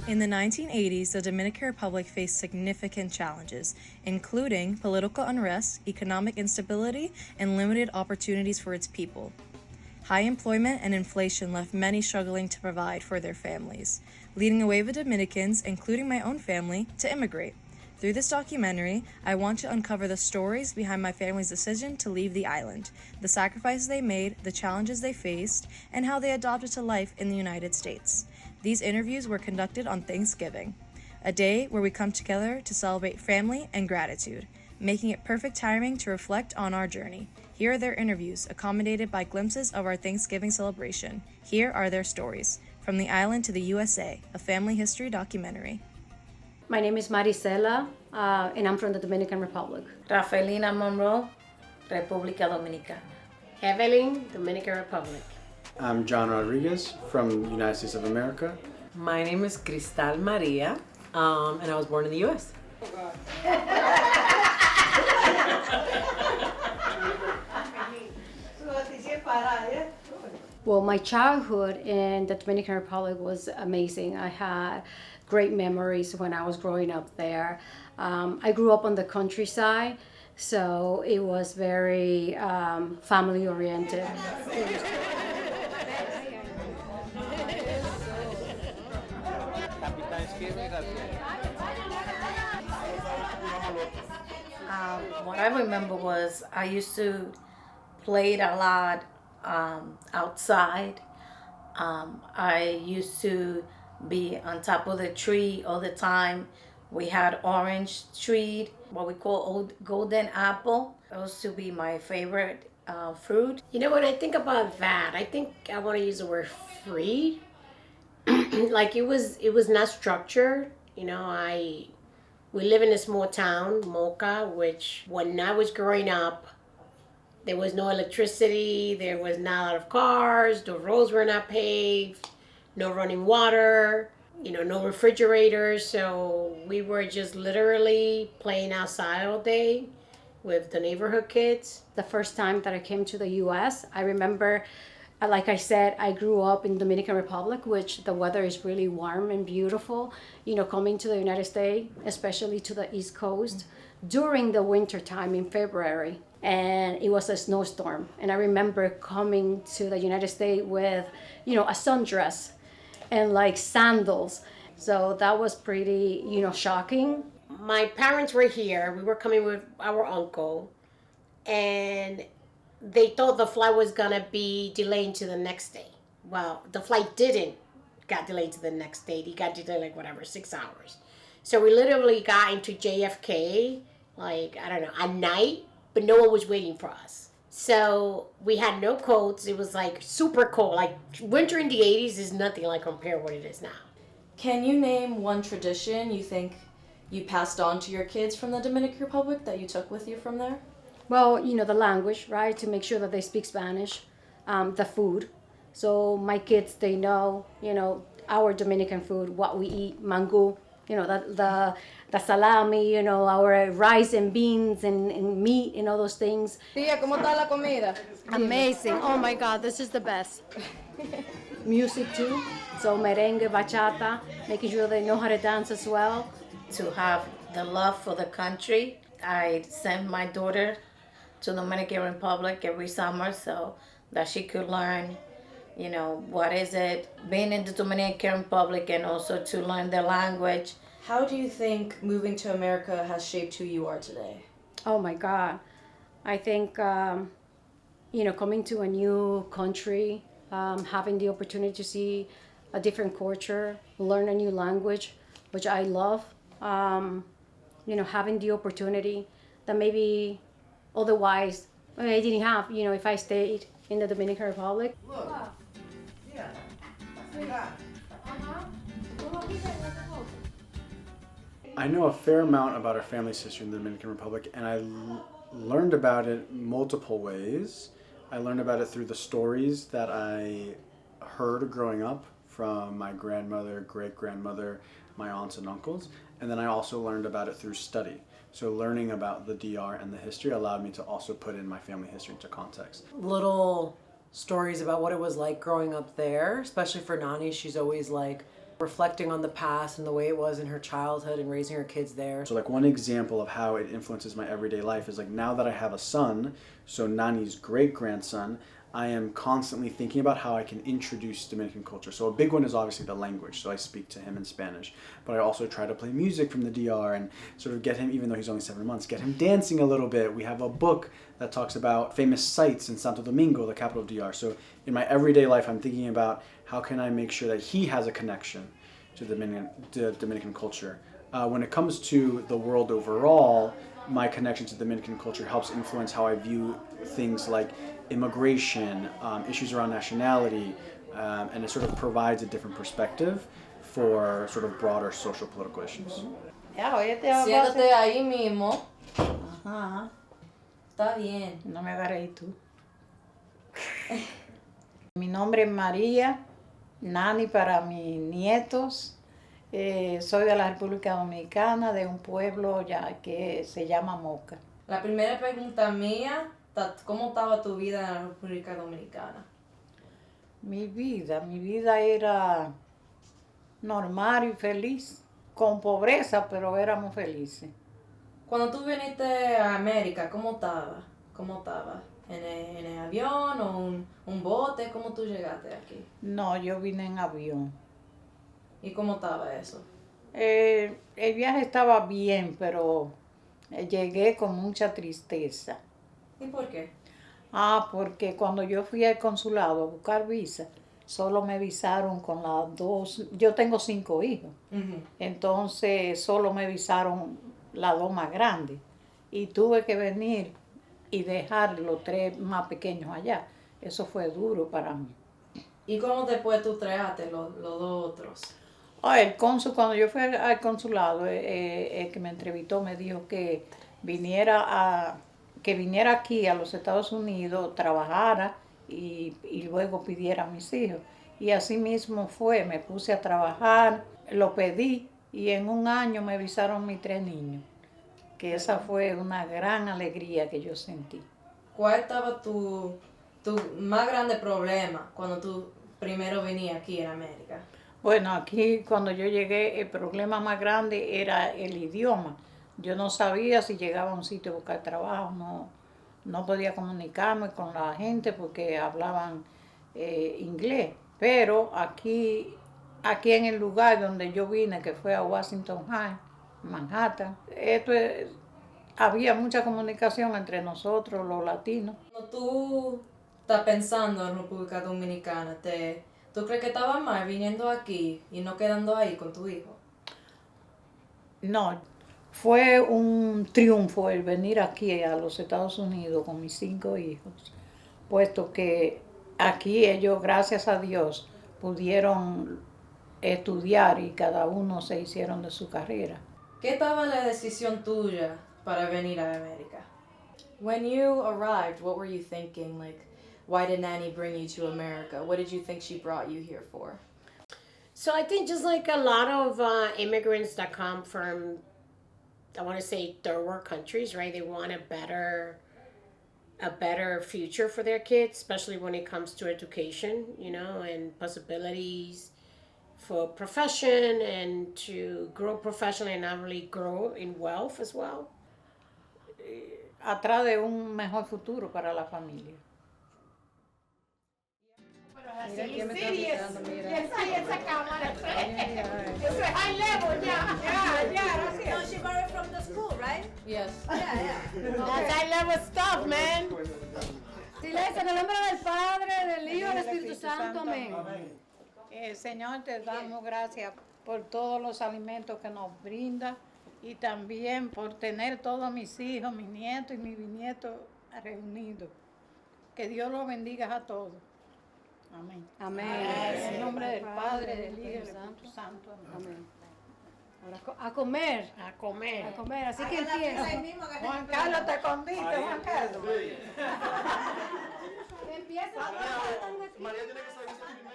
In the 1980s, the Dominican Republic faced significant challenges, including political unrest, economic instability, and limited opportunities for its people. High employment and inflation left many struggling to provide for their families, leading a wave of Dominicans, including my own family, to immigrate. Through this documentary, I want to uncover the stories behind my family's decision to leave the island, the sacrifices they made, the challenges they faced, and how they adapted to life in the United States. These interviews were conducted on Thanksgiving, a day where we come together to celebrate family and gratitude, making it perfect timing to reflect on our journey. Here are their interviews, accommodated by glimpses of our Thanksgiving celebration. Here are their stories, From the Island to the U.S.A., a family history documentary. My name is Marisela, and I'm from the Dominican Republic. Rafaelina Monroe, República Dominicana. Evelyn, Dominican Republic. I'm John Rodriguez from the United States of America. My name is Cristal Maria, and I was born in the U.S. Well, my childhood in the Dominican Republic was amazing. I had great memories when I was growing up there. I grew up on the countryside, so it was very family oriented. What I remember was I used to play it a lot outside. I used to be on top of the tree all the time. We had orange tree, what we call old golden apple. It used to be my favorite fruit. You know, when I think about that, I think I want to use the word free. Like it was not structured. You know, we live in a small town, Mocha, which when I was growing up, there was no electricity, there was not a lot of cars, the roads were not paved, no running water, you know, no refrigerators. So we were just literally playing outside all day with the neighborhood kids. The first time that I came to the U.S., I remember, like I said, I grew up in Dominican Republic, which the weather is really warm and beautiful. You know, coming to the United States, especially to the East Coast, during the winter time in February, and it was a snowstorm. And I remember coming to the United States with, you know, a sundress and like sandals. So that was pretty, you know, shocking. My parents were here. We were coming with our uncle, and they thought the flight was gonna be delayed to the next day. Well, the flight didn't got delayed to the next day. It got delayed like whatever, 6 hours. So we literally got into JFK, like, I don't know, at night, but no one was waiting for us. So we had no coats. It was like super cold. Like winter in the 80s is nothing like compare what it is now. Can you name one tradition you think you passed on to your kids from the Dominican Republic that you took with you from there? Well, you know, the language, right? To make sure that they speak Spanish, the food. So my kids, they know, you know, our Dominican food, what we eat, mango, you know, the salami, you know, our rice and beans and meat and all those things. Tía, ¿cómo está la comida? Amazing. Oh my God, this is the best. Music too. So merengue, bachata, making sure they know how to dance as well. To have the love for the country, I send my daughter to the Dominican Republic every summer so that she could learn, you know, what is it being in the Dominican Republic, and also to learn the language. How do you think moving to America has shaped who you are today? Oh my God. I think, you know, coming to a new country, having the opportunity to see a different culture, learn a new language, which I love, you know, having the opportunity that maybe otherwise I didn't have, you know, if I stayed in the Dominican Republic. I know a fair amount about our family's history in the Dominican Republic, and I learned about it multiple ways. I learned about it through the stories that I heard growing up from my grandmother, great-grandmother, my aunts and uncles, and then I also learned about it through study. So learning about the DR and the history allowed me to also put in my family history into context. Little stories about what it was like growing up there, especially for Nani. She's always like reflecting on the past and the way it was in her childhood and raising her kids there. So like one example of how it influences my everyday life is like now that I have a son, so Nani's great-grandson, I am constantly thinking about how I can introduce Dominican culture. So a big one is obviously the language. So I speak to him in Spanish, but I also try to play music from the DR and sort of get him, even though he's only 7 months, get him dancing a little bit. We have a book that talks about famous sites in Santo Domingo, the capital of DR. So in my everyday life, I'm thinking about how can I make sure that he has a connection to Dominican culture. When it comes to the world overall, my connection to Dominican culture helps influence how I view things like immigration, issues around nationality, and it sort of provides a different perspective for sort of broader social political issues. Siéntate ahí mismo. Ajá. Está bien. No me agarres ahí tú. Mi nombre es María, Nani para mis nietos. Soy de la República Dominicana, de un pueblo ya que se llama Moca. La primera pregunta mía, ¿cómo estaba tu vida en la República Dominicana? Mi vida era normal y feliz, con pobreza, pero éramos felices. Cuando tú viniste a América, ¿cómo estaba? ¿Cómo estaba? ¿En el avión o un bote? ¿Cómo tú llegaste aquí? No, yo vine en avión. ¿Y cómo estaba eso? El viaje estaba bien, pero llegué con mucha tristeza. ¿Y por qué? Porque cuando yo fui al consulado a buscar visa, solo me visaron con las 2, yo tengo 5 hijos, entonces solo me visaron las 2 más grandes y tuve que venir y dejar los 3 más pequeños allá. Eso fue duro para mí. ¿Y cómo después tú trajaste los 2 otros? El cónsul, cuando yo fui al consulado, el que me entrevistó me dijo que viniera aquí a los Estados Unidos, trabajara y luego pidiera a mis hijos. Y así mismo fue, me puse a trabajar, lo pedí y en un año me visaron mis 3 niños. Que esa fue una gran alegría que yo sentí. ¿Cuál estaba tu más grande problema cuando tú primero venías aquí en América? Bueno, aquí cuando yo llegué el problema más grande era el idioma. Yo no sabía si llegaba a un sitio a buscar trabajo, no podía comunicarme con la gente porque hablaban inglés. Pero aquí en el lugar donde yo vine, que fue a Washington High, Manhattan, había mucha comunicación entre nosotros, los latinos. Cuando tú estás pensando en República Dominicana, ¿tú crees que estaba mal viniendo aquí y no quedando ahí con tu hijo? No, fue un triunfo el venir aquí a los Estados Unidos con mis 5 hijos, puesto que aquí ellos, gracias a Dios, pudieron estudiar y cada uno se hicieron de su carrera. ¿Qué estaba la decisión tuya para venir a América? When you arrived, what were you thinking? Like, why did Nanny bring you to America? What did you think she brought you here for? So I think just like a lot of immigrants that come from, I want to say, third world countries, right? They want a better future for their kids, especially when it comes to education, and possibilities for profession and to grow professionally and not really grow in wealth as well. Atrás de un mejor futuro para la familia. Esa cámara. Eso es high level, ya. No, she borrowed from the school, right? Yes. Yeah. That's high level stuff, man. Silencio, en el nombre del Padre, del Hijo y del Espíritu Santo, amén. Señor, te damos gracias por todos los alimentos que nos brinda y también por tener todos mis hijos, mis nietos y mis bisnietos reunidos. Que Dios los bendiga a todos. Amén. Amén. En el nombre del Padre, del Hijo y del Espíritu Santo. Amén. Ahora a comer. A comer. A comer, así que empieza. Juan Carlos, te escondiste, Juan Carlos. Empieza. María tiene que salir primero.